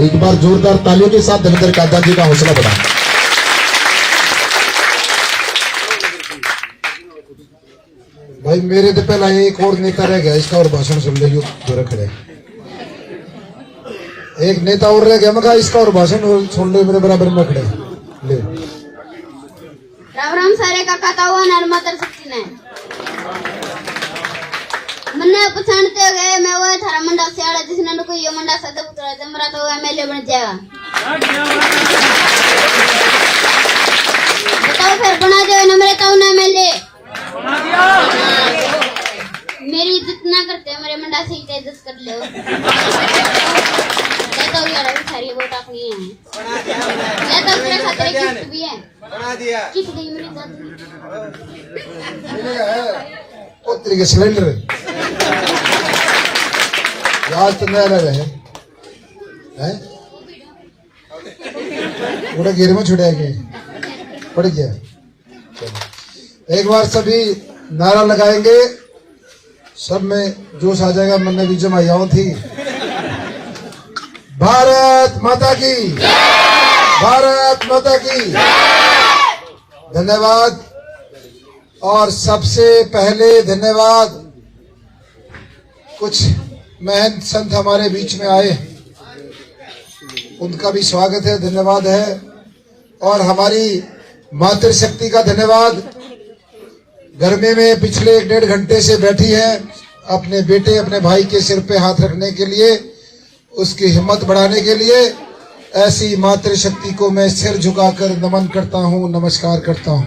एक बार जोरदार तालियों के साथ धर्मेंद्र काका जी का हौसला बढ़ा। भाई मेरे तो पहला एक और नेता रह गया, इसका और भाषण सुन लो। जो खड़े एक नेता और रह गया, मैं कहा इसका और भाषण सुन लो, मेरे बराबर में खड़े ले। राम राम सारे काका तावा नर्मदा शक्ति ने मन्ने पहचानते गए। मैं वो थारा मंडा से आड़ा जिसने न कोई ये मंडा से दब उतरा दे मरा तो एमएलए बन जाएगा। बताओ फिर बना दे ना मेरे ताऊ ने एमएलए बना दिया। मेरी इज्जत ना करते मेरे मंडा से इज्जत कर लो। तो यार सारी वोट अपनी है या तो तेरे खातिर किस्त भी है बना दिया। किस गई मेरी दादी ओ तेरे के सिलेंडर आज तो नया लगा है उड़ा गिर में छुड़ा के पड़ गया। एक बार सभी नारा लगाएंगे, सब में जोश आ जाएगा। मन में भी जमायाओं थी। भारत माता की, भारत माता की धन्यवाद। और सबसे पहले धन्यवाद, कुछ महंत संत हमारे बीच में आए, उनका भी स्वागत है, धन्यवाद है। और हमारी मातृशक्ति का धन्यवाद। गर्मी में पिछले 1-1.5 घंटे से बैठी है अपने बेटे अपने भाई के सिर पे हाथ रखने के लिए, उसकी हिम्मत बढ़ाने के लिए। ऐसी मातृशक्ति को मैं सिर झुकाकर नमन करता हूं, नमस्कार करता हूं।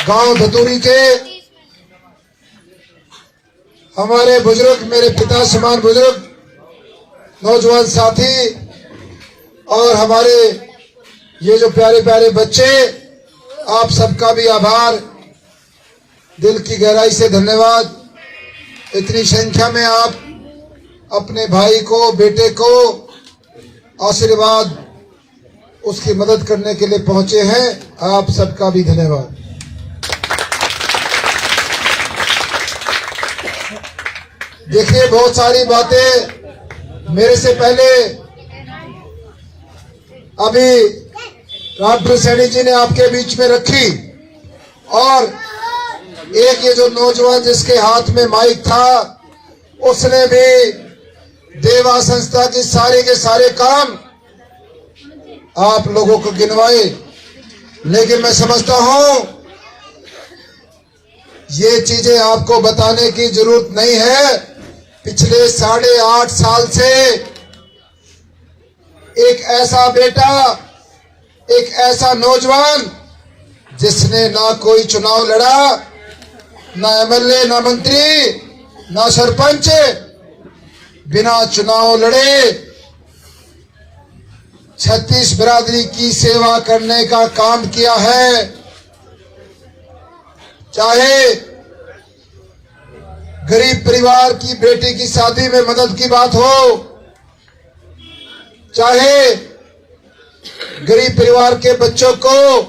गांव धतूरी के हमारे बुजुर्ग, मेरे पिता समान बुजुर्ग, नौजवान साथी और हमारे ये जो प्यारे प्यारे बच्चे, आप सबका भी आभार, दिल की गहराई से धन्यवाद। इतनी संख्या में आप अपने भाई को, बेटे को आशीर्वाद, उसकी मदद करने के लिए पहुंचे हैं। आप सबका भी धन्यवाद। देखिए, बहुत सारी बातें मेरे से पहले अभी रामपुर सैनी जी ने आपके बीच में रखी। और एक ये जो नौजवान जिसके हाथ में माइक था, उसने भी देवा संस्था की सारे के सारे काम आप लोगों को गिनवाए। लेकिन मैं समझता हूं ये चीजें आपको बताने की जरूरत नहीं है। पिछले 8.5 साल से एक ऐसा बेटा, एक ऐसा नौजवान जिसने ना कोई चुनाव लड़ा, ना एमएलए, ना मंत्री, ना सरपंच, बिना चुनाव लड़े 36 बिरादरी की सेवा करने का काम किया है। चाहे गरीब परिवार की बेटी की शादी में मदद की बात हो, चाहे गरीब परिवार के बच्चों को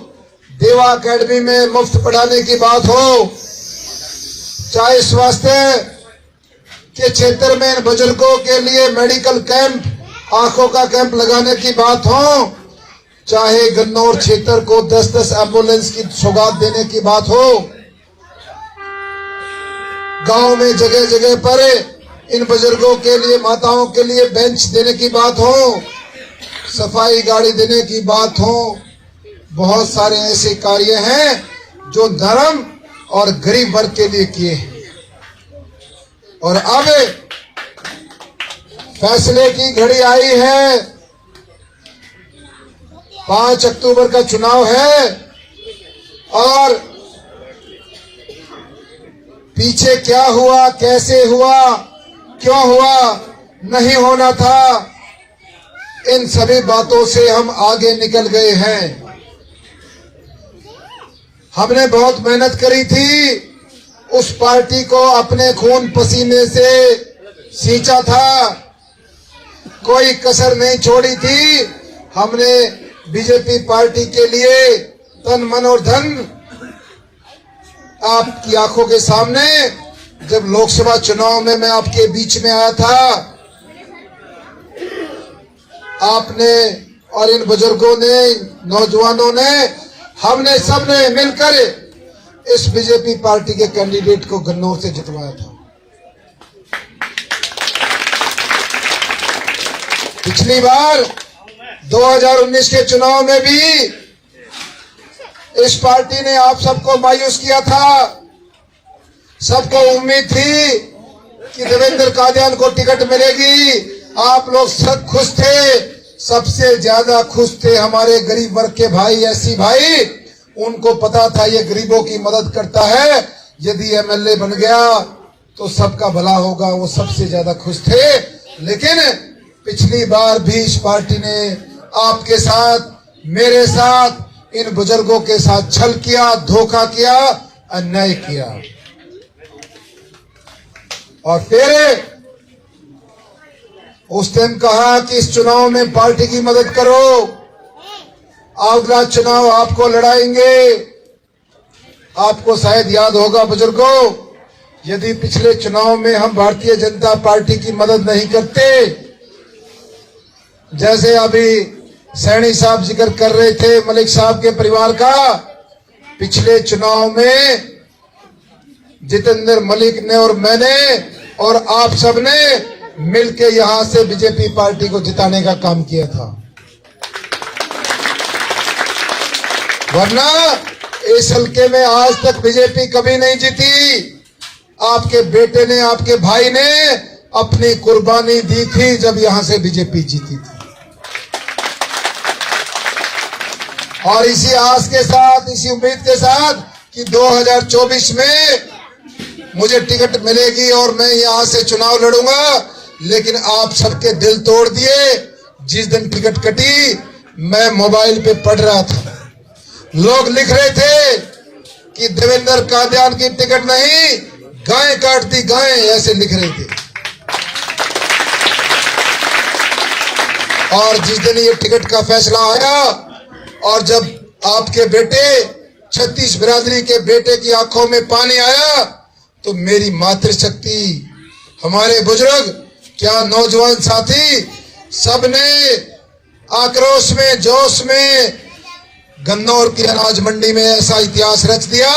देवा अकेडमी में मुफ्त पढ़ाने की बात हो, चाहे स्वास्थ्य के क्षेत्र में इन बुजुर्गों के लिए मेडिकल कैंप, आंखों का कैंप लगाने की बात हो, चाहे गन्नौर क्षेत्र को 10-10 एम्बुलेंस की सौगात देने की बात हो, गांव में जगह जगह पर इन बुजुर्गों के लिए, माताओं के लिए बेंच देने की बात हो, सफाई गाड़ी देने की बात हो, बहुत सारे ऐसे कार्य हैं जो नरम और गरीब वर्ग के लिए किए हैं। और अब फैसले की घड़ी आई है। 5 अक्टूबर का चुनाव है और पीछे क्या हुआ, कैसे हुआ, क्यों हुआ, नहीं होना था, इन सभी बातों से हम आगे निकल गए हैं। हमने बहुत मेहनत करी थी, उस पार्टी को अपने खून पसीने से सींचा था, कोई कसर नहीं छोड़ी थी। हमने बीजेपी पार्टी के लिए तन मन और धन, आपकी आंखों के सामने जब लोकसभा चुनाव में मैं आपके बीच में आया था आपने और इन बुजुर्गों ने, नौजवानों ने, हमने सबने मिलकर इस बीजेपी पार्टी के कैंडिडेट को गन्नौर से जितवाया था। पिछली बार 2019 के चुनाव में भी इस पार्टी ने आप सबको मायूस किया था। सबको उम्मीद थी कि देवेंद्र कादियान को टिकट मिलेगी। आप लोग सब खुश थे। सबसे ज्यादा खुश थे हमारे गरीब वर्ग के भाई, ऐसी भाई, उनको पता था ये गरीबों की मदद करता है, यदि एमएलए बन गया तो सबका भला होगा। वो सबसे ज्यादा खुश थे। लेकिन पिछली बार भी इस पार्टी ने आपके साथ, मेरे साथ, इन बुजुर्गों के साथ छल किया, धोखा किया, अन्याय किया। और फिर उस टाइम कहा कि इस चुनाव में पार्टी की मदद करो, अगला चुनाव आपको लड़ाएंगे। आपको शायद याद होगा बुजुर्गों, यदि पिछले चुनाव में हम भारतीय जनता पार्टी की मदद नहीं करते, जैसे अभी सैनी साहब जिक्र कर रहे थे मलिक साहब के परिवार का, पिछले चुनाव में जितेंद्र मलिक ने और मैंने और आप सबने मिलके यहां से बीजेपी पार्टी को जिताने का काम किया था। वरना इस हल्के में आज तक बीजेपी कभी नहीं जीती। आपके बेटे ने, आपके भाई ने अपनी कुर्बानी दी थी जब यहां से बीजेपी जीती थी। और इसी आस के साथ, इसी उम्मीद के साथ कि 2024 में मुझे टिकट मिलेगी और मैं यहां से चुनाव लड़ूंगा, लेकिन आप सबके दिल तोड़ दिए। जिस दिन टिकट कटी, मैं मोबाइल पे पढ़ रहा था, लोग लिख रहे थे कि देवेंद्र कादियान की टिकट नहीं, गाय काटती गाय, ऐसे लिख रहे थे। और जिस दिन ये टिकट का फैसला आया और जब आपके बेटे, 36 बिरादरी के बेटे की आंखों में पानी आया, तो मेरी मातृशक्ति, हमारे बुजुर्ग, क्या नौजवान साथी, सबने आक्रोश में, जोश में गन्नौर की अनाज मंडी में ऐसा इतिहास रच दिया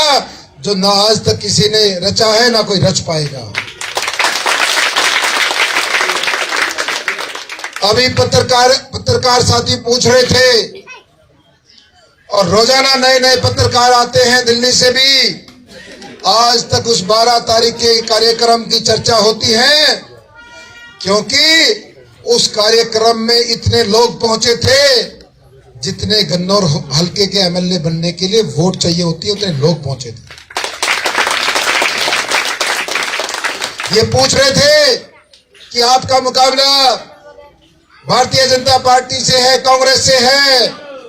जो ना आज तक किसी ने रचा है, ना कोई रच पाएगा। अभी पत्रकार साथी पूछ रहे थे, और रोजाना नए नए पत्रकार आते हैं दिल्ली से भी। आज तक उस 12 तारीख के कार्यक्रम की चर्चा होती है, क्योंकि उस कार्यक्रम में इतने लोग पहुंचे थे जितने गन्नौर हल्के के एमएलए बनने के लिए वोट चाहिए होती है, उतने लोग पहुंचे थे। ये पूछ रहे थे कि आपका मुकाबला भारतीय जनता पार्टी से है, कांग्रेस से है।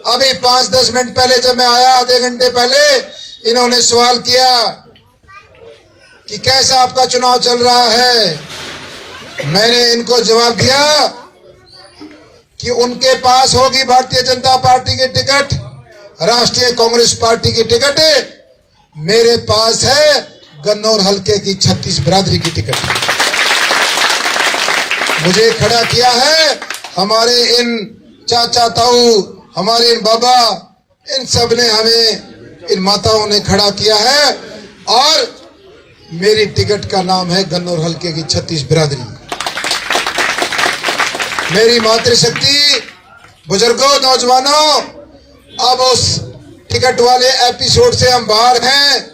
अभी 5-10 मिनट पहले जब मैं आया, आधे घंटे पहले, इन्होंने सवाल किया कि कैसा आपका चुनाव चल रहा है। मैंने इनको जवाब दिया कि उनके पास होगी भारतीय जनता पार्टी की टिकट, राष्ट्रीय कांग्रेस पार्टी की टिकट, मेरे पास है गन्नौर हल्के की 36 बिरादरी की टिकट। मुझे खड़ा किया है हमारे इन चाचा ताऊ, हमारे इन बाबा, इन सब ने हमें, इन माताओं ने खड़ा किया है। और मेरी टिकट का नाम है गन्नौर हल्के की 36 बिरादरी। मेरी मातृशक्ति, बुजुर्गों, नौजवानों, अब उस टिकट वाले एपिसोड से हम बाहर हैं।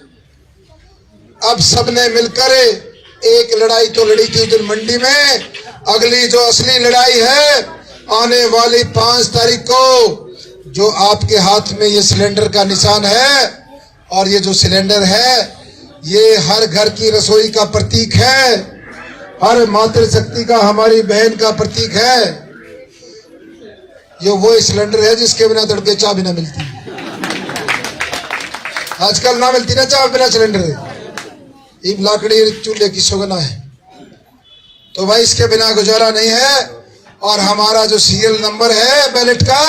अब सबने मिलकर एक लड़ाई तो लड़ी थी उस दिन मंडी में, अगली जो असली लड़ाई है आने वाली 5 तारीख को, जो आपके हाथ में ये सिलेंडर का निशान है, और ये जो सिलेंडर है ये हर घर की रसोई का प्रतीक है, हर मातृशक्ति का, हमारी बहन का प्रतीक है। ये वो सिलेंडर है जिसके बिना तड़के चाय भी ना मिलती। आजकल ना मिलती ना चाय बिना सिलेंडर, ये लाकड़ी चूल्हे की सुगना है, तो भाई इसके बिना गुजारा नहीं है। और हमारा जो सीरियल नंबर है बैलेट का,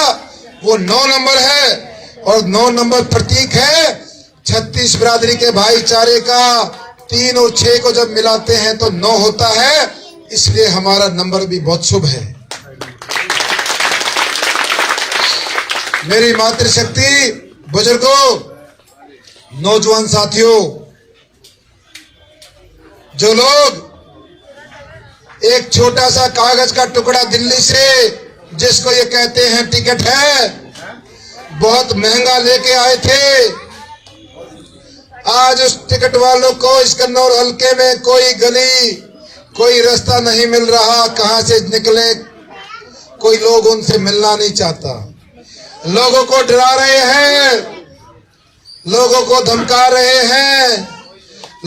वो 9 नंबर है, और 9 नंबर प्रतीक है 36 बिरादरी के भाईचारे का। 3 और 6 को जब मिलाते हैं तो 9 होता है, इसलिए हमारा नंबर भी बहुत शुभ है। मेरी मातृशक्ति, बुजुर्गों, नौजवान साथियों, जो लोग एक छोटा सा कागज का टुकड़ा दिल्ली से, जिसको ये कहते हैं टिकट है, बहुत महंगा लेके आए थे, आज उस टिकट वालों को इस कन्नौर हल्के में कोई गली, कोई रास्ता नहीं मिल रहा, कहां से निकले, कोई लोग उनसे मिलना नहीं चाहता। लोगों को डरा रहे हैं, लोगों को धमका रहे हैं,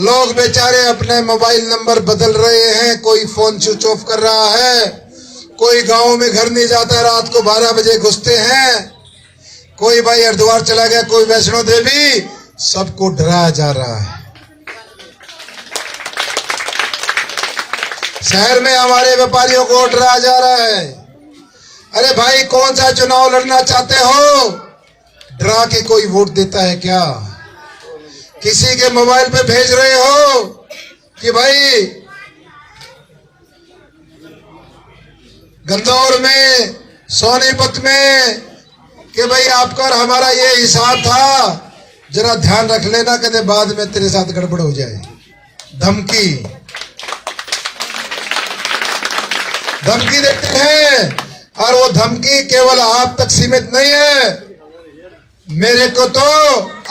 लोग बेचारे अपने मोबाइल नंबर बदल रहे हैं, कोई फोन स्विच ऑफ कर रहा है, कोई गांव में घर नहीं जाता, रात को 12 बजे घुसते हैं, कोई भाई हरिद्वार चला गया, कोई वैष्णो देवी, सबको डराया जा रहा है। शहर में हमारे व्यापारियों को डराया जा रहा है। अरे भाई, कौन सा चुनाव लड़ना चाहते हो? डरा के कोई वोट देता है क्या? किसी के मोबाइल पे भेज रहे हो कि भाई गंदौर में, सोनीपत में, कि भाई आपका और हमारा ये हिसाब था, जरा ध्यान रख लेना, कहते बाद में तेरे साथ गड़बड़ हो जाए। धमकी देते हैं, और वो धमकी केवल आप तक सीमित नहीं है। मेरे को तो,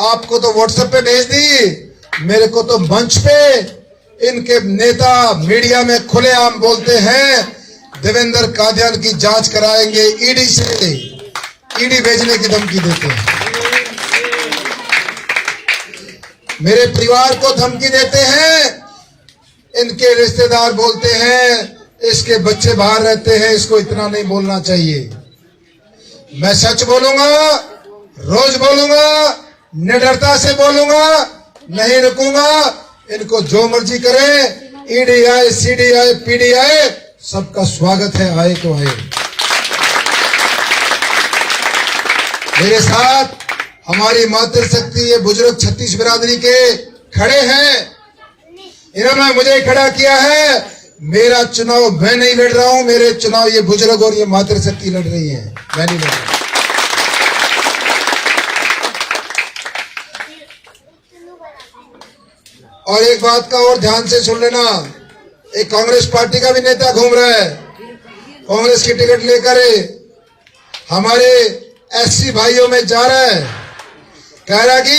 आपको तो व्हाट्सएप पे भेज दी, मेरे को तो मंच पे इनके नेता मीडिया में खुलेआम बोलते हैं, देवेंद्र कादियान की जांच कराएंगे ईडी से, ईडी भेजने की धमकी देते हैं। मेरे परिवार को धमकी देते हैं, इनके रिश्तेदार बोलते हैं इसके बच्चे बाहर रहते हैं, इसको इतना नहीं बोलना चाहिए। मैं सच बोलूंगा, रोज बोलूंगा, निडरता से बोलूंगा, नहीं रुकूंगा। इनको जो मर्जी करें, ईडी आए, सीडी आए, पीडी आए, सबका स्वागत है, आए तो आए। मेरे साथ हमारी मातृशक्ति, ये बुजुर्ग छत्तीस बिरादरी के खड़े हैं, इन्होंने मुझे खड़ा किया है। मेरा चुनाव मैं नहीं लड़ रहा हूं, मेरे चुनाव ये बुजुर्ग और ये मातृशक्ति लड़ रही है, मैं नहीं लड़ रहा। और एक बात का और ध्यान से सुन लेना, एक कांग्रेस पार्टी का भी नेता घूम रहा है, कांग्रेस की टिकट लेकर हमारे एससी भाइयों में जा रहा है, कह रहा कि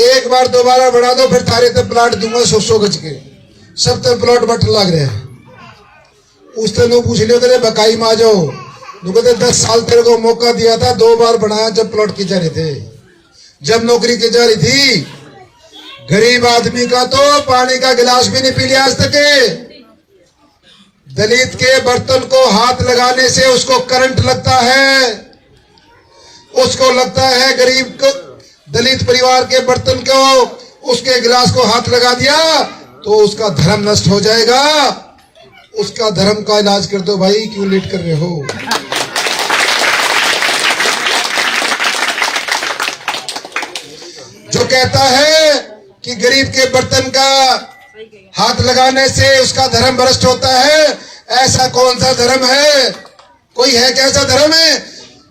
एक बार दोबारा बढ़ा दो, फिर थारे तक प्लाट दूंगा 100 गज के, सब तक प्लॉट बट लग रहे हैं। उस तरह पूछ लियो, तेरे बकाई में आ जाओ, 10 साल तेरे को मौका दिया था, 2 बार बढ़ाया जब प्लॉट की जा रहे थे, जब नौकरी की जा रही थी। गरीब आदमी का तो पानी का गिलास भी नहीं पी लिया आज तक। दलित के बर्तन को हाथ लगाने से उसको करंट लगता है, उसको लगता है गरीब को, दलित परिवार के बर्तन को, उसके गिलास को हाथ लगा दिया तो उसका धर्म नष्ट हो जाएगा। उसका धर्म का इलाज कर दो भाई, क्यों लेट कर रहे हो? जो कहता है कि गरीब के बर्तन का हाथ लगाने से उसका धर्म भ्रष्ट होता है, ऐसा कौन सा धर्म है? कोई है कैसा धर्म है?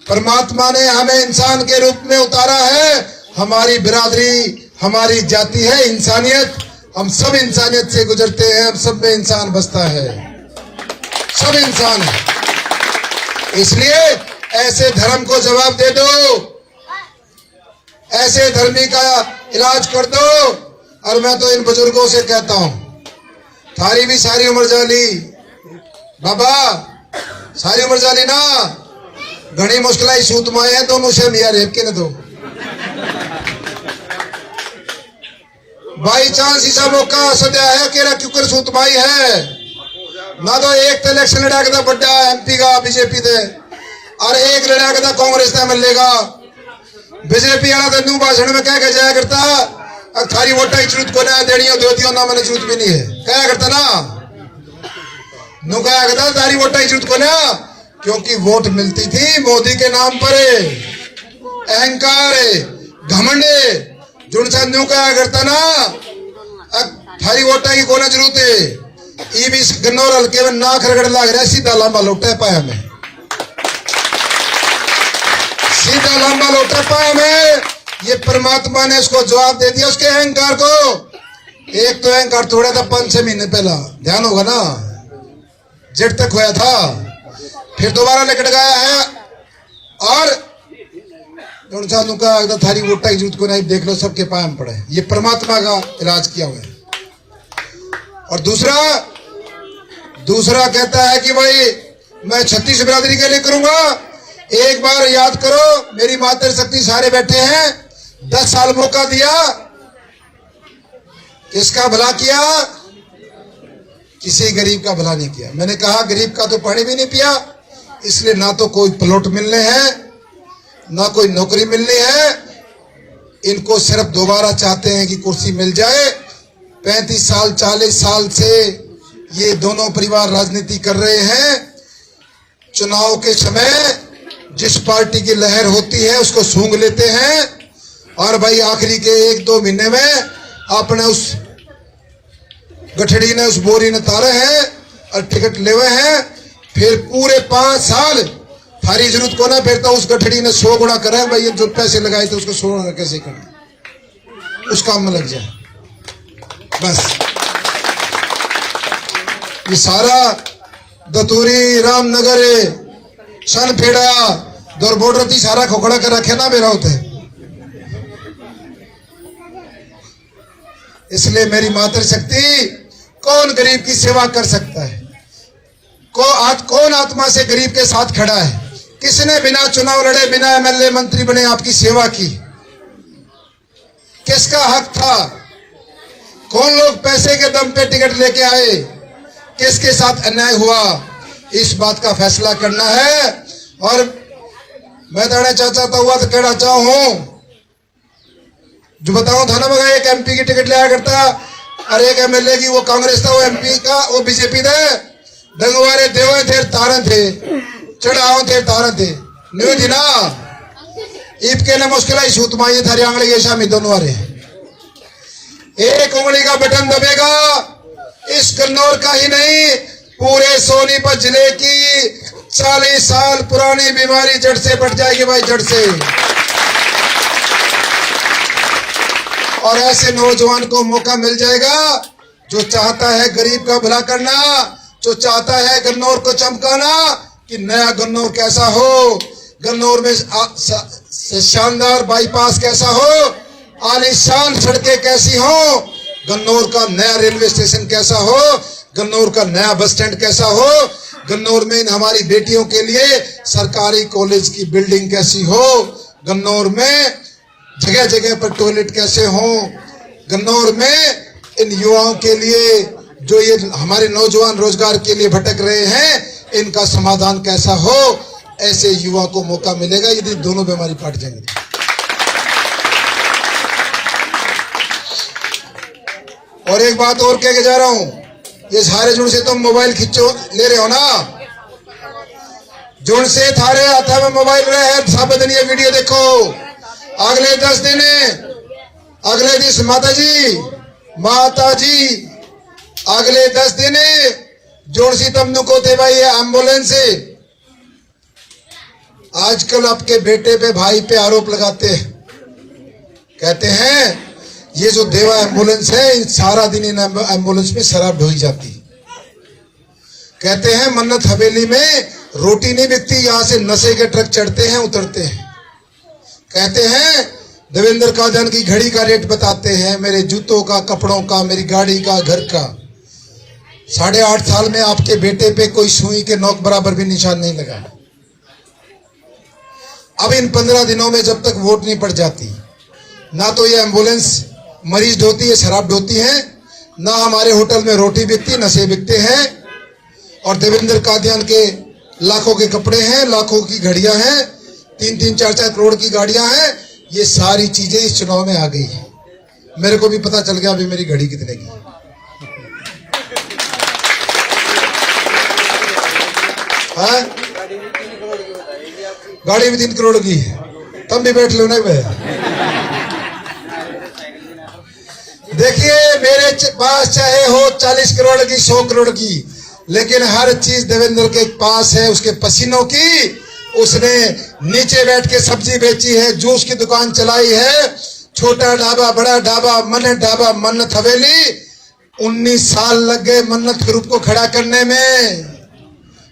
परमात्मा ने हमें इंसान के रूप में उतारा है, हमारी बिरादरी, हमारी जाति है इंसानियत, हम सब इंसानियत से गुजरते हैं, हम सब में इंसान बसता है, सब इंसान है। इसलिए ऐसे धर्म को जवाब दे दो, ऐसे धर्मी का इलाज कर दो। और मैं तो इन बुजुर्गों से कहता हूं, थारी भी सारी उम्र जाली बाबा, सारी उम्र जाली ना, घनी मुश्किल सूत माए हैं, दोनों से मियाँ रेप के न दो। बाई चांस ऐसा मौका सदा है कि क्योंकि सूत माई है ना, तो एक तो इलेक्शन लड़ा के बड़ा एमपी का बीजेपी दे, और एक लड़ा के कांग्रेस का मिलेगा। बीजेपी वाला तो न्यू भाषण में कह के जाया करता, अब थारी वोटा की जरूरत को ना देनियो दो ना, मैंने जरूरत भी नहीं है, कहा करता ना, नु कहा करता थारी वोटा की जरूरत को ना, क्योंकि वोट मिलती थी मोदी के नाम पर। अहंकार घमंड जुड़सा न्यू कहा करता ना, अब थारी वोटा की कोना जरूरत है। ये भी गन्नौर हल्के में नाक रगड़ लाग रहा है, सीधा लामा लौटा पाया में, सीधा लंबा लोटा पाया में, ये परमात्मा ने उसको जवाब दे दिया उसके अहंकार को। एक तो अहंकार तोड़ा था 5-6 महीने पहला, ध्यान होगा ना, जेठ तक होया था, फिर दोबारा लेकर गया है। और का थारी वोटा की जरूरत को नहीं, देख लो सबके पाए में पड़े, ये परमात्मा का इलाज किया हुआ है। और दूसरा कहता है कि भाई मैं 36 बिरादरी के लिए करूंगा। एक बार याद करो, मेरी मातृशक्ति सारे बैठे हैं, 10 साल मौका दिया, किसका भला किया? किसी गरीब का भला नहीं किया। मैंने कहा गरीब का तो पानी भी नहीं पिया, इसलिए ना तो कोई प्लॉट मिलने हैं, ना कोई नौकरी मिलनी है। इनको सिर्फ दोबारा चाहते हैं कि कुर्सी मिल जाए। 35 साल 40 साल से ये दोनों परिवार राजनीति कर रहे हैं। चुनाव के समय जिस पार्टी की लहर होती है उसको सूंघ लेते हैं, और भाई आखिरी के 1-2 महीने में आपने उस गठड़ी ने, उस बोरी ने तारे हैं और टिकट लेवे हैं। फिर पूरे 5 साल थारी जरूरत को ना, फिर तो उस गठड़ी ने 100 गुना करे। भाई ये जो पैसे लगाए थे उसको 100 गुना कैसे करें, उस काम में लग जाए बस। ये सारा दतूरी, रामनगर, सनखेड़ा, दौरबोडरती सारा खोखड़ा कर रखे ना मेरा होते। इसलिए मेरी मातृशक्ति, कौन गरीब की सेवा कर सकता है? कौन आत्मा से गरीब के साथ खड़ा है? किसने बिना चुनाव लड़े, बिना एमएलए मंत्री बने आपकी सेवा की? किसका हक था? कौन लोग पैसे के दम पे टिकट लेके आए? किसके साथ अन्याय हुआ? इस बात का फैसला करना है। और मैं तो चाहता हुआ तो कहना चाहूं, जो बताऊं था ना, मगर एक एमपी की टिकट लिया करता और एक एमएलए की, वो कांग्रेस था, वो एमपी का, वो बीजेपी थे। डंगवारे देवे थे, तारे थे, चढ़ाओ थे, तारे थे, न्यू थी ना। ईद के ने मुश्किल आई सूत माई थारी आंगली के शामी दोनों वाले। एक उंगली का बटन दबेगा, इस कन्नौर का ही नहीं, पूरे सोनीपत जिले की 40 साल पुरानी बीमारी जड़ से बढ़ जाएगी भाई, जड़ से। और ऐसे नौजवान को मौका मिल जाएगा जो चाहता है गरीब का भला करना, जो चाहता है गन्नौर को चमकाना कि नया गन्नौर कैसा हो, गन्नौर में शानदार बाईपास कैसा हो, आलीशान सड़कें कैसी हो, गन्नौर का नया रेलवे स्टेशन कैसा हो, गन्नौर का नया बस स्टैंड कैसा हो, गन्नौर में हमारी बेटियों के लिए सरकारी कॉलेज की बिल्डिंग कैसी हो, गन्नौर में जगह जगह पर टॉयलेट कैसे हो, गन्नौर में इन युवाओं के लिए, जो ये हमारे नौजवान रोजगार के लिए भटक रहे हैं, इनका समाधान कैसा हो। ऐसे युवा को मौका मिलेगा यदि दोनों बीमारी पाट जाएंगे। और एक बात और कह के जा रहा हूं, ये सारे जुड़ से तुम मोबाइल खिंचो ले रहे हो ना, जुड़ से थारे हाथ में मोबाइल रहे हैं, सब दिन ये वीडियो देखो। अगले 10 दिन, अगले दिन माता जी अगले 10 दिन जोड़सी तमनु को थे भाई एम्बुलेंस से। आजकल आपके बेटे पे, भाई पे आरोप लगाते हैं, कहते हैं ये जो देवा एम्बुलेंस है, सारा दिन इन एम्बुलेंस में शराब ढोई जाती। कहते हैं मन्नत हवेली में रोटी नहीं बिकती, यहां से नशे के ट्रक चढ़ते हैं, उतरते हैं। कहते हैं देवेंद्र कादियान की घड़ी का रेट बताते हैं, मेरे जूतों का, कपड़ों का, मेरी गाड़ी का, घर का। 8.5 साल में आपके बेटे पे कोई सुई के नोक बराबर भी निशान नहीं लगा। अब इन 15 दिनों में जब तक वोट नहीं पड़ जाती, ना तो ये एम्बुलेंस मरीज ढोती है, शराब ढोती है, ना हमारे होटल में रोटी बिकती, नशे बिकते हैं। और देवेंद्र कादियान के लाखों के कपड़े हैं, लाखों की घड़ियां हैं, 3-3, 4-4 करोड़ की गाड़ियां हैं। ये सारी चीजें इस चुनाव में आ गई है। मेरे को भी पता चल गया अभी मेरी घड़ी कितने की। हाँ, गाड़ी भी 3 करोड़ की, तुम भी बैठ लो ना भाई। देखिए मेरे पास चाहे हो 40 करोड़ की, 100 करोड़ की, लेकिन हर चीज देवेंद्र के पास है, उसके पसीनों की, उसने नीचे बैठ के सब्जी बेची है, जूस की दुकान चलाई है, छोटा ढाबा, बड़ा ढाबा, मन्नत ढाबा, मन्नत हवेली। 19 साल लग गए मन्नत ग्रुप को खड़ा करने में।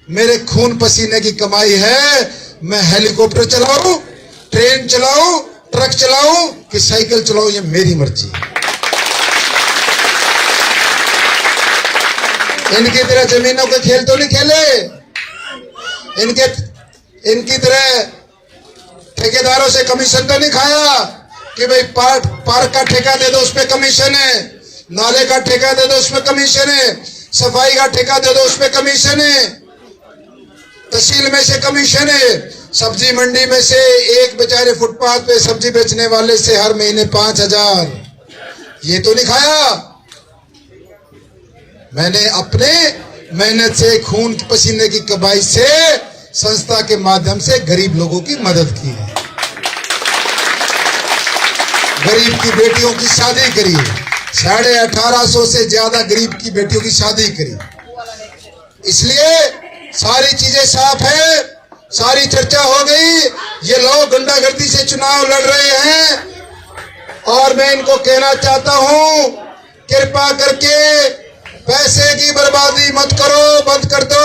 मेरे खून पसीने की कमाई है। मैं हेलीकॉप्टर चलाऊं, ट्रेन चलाऊं, ट्रक चलाऊं कि साइकिल चलाऊं, ये मेरी मर्जी है। इनकी तरह जमीनों के खेल तो नहीं खेले, इनकी तरह ठेकेदारों से कमीशन तो नहीं खाया कि भाई पार्क का ठेका दे दो उस पे कमीशन है, नाले का ठेका दे दो उसमें कमीशन है, सफाई का ठेका दे दो उसमें कमीशन है, तहसील में से कमीशन है, सब्जी मंडी में से एक बेचारे फुटपाथ पे सब्जी बेचने वाले से हर महीने 5,000, ये तो नहीं खाया। मैंने अपने मेहनत से, खून पसीने की कमाई से, संस्था के माध्यम से गरीब लोगों की मदद की है। गरीब की बेटियों की शादी करी, 1850 से ज्यादा गरीब की बेटियों की शादी करी। इसलिए सारी चीजें साफ है, सारी चर्चा हो गई। ये लोग गुंडागर्दी से चुनाव लड़ रहे हैं और मैं इनको कहना चाहता हूं, कृपा करके पैसे की बर्बादी मत करो, बंद कर दो।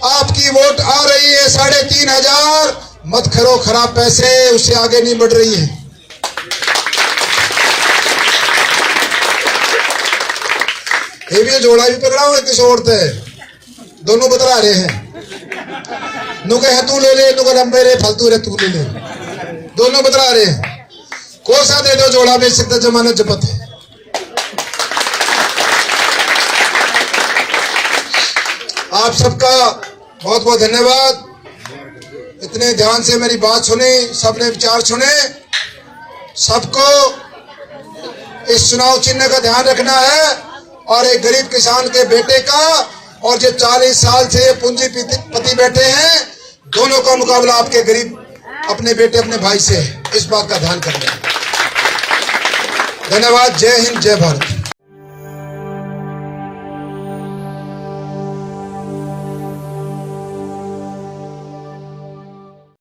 आपकी वोट आ रही है 3,500, मत करो खराब पैसे, उससे आगे नहीं बढ़ रही है। ये भी जोड़ा भी पकड़ा हुआ किस औरत है, दोनों बतला रहे हैं। नु कहे तू ले ले, नु कहे लंबे रे फालतू रे, तू ले ले, दोनों बतला रहे हैं। कौन सा दे दो, जोड़ा बेच सकता, जमानत जब्त है। आप सबका बहुत बहुत धन्यवाद। इतने ध्यान से मेरी बात सुनी, सबने विचार सुने। सबको इस चुनाव चिन्ह का ध्यान रखना है और एक गरीब किसान के बेटे का और जो 40 साल से पूंजीपति बैठे हैं, दोनों का मुकाबला आपके गरीब अपने बेटे अपने भाई से है। इस बात का ध्यान करना है। धन्यवाद। जय हिंद, जय भारत।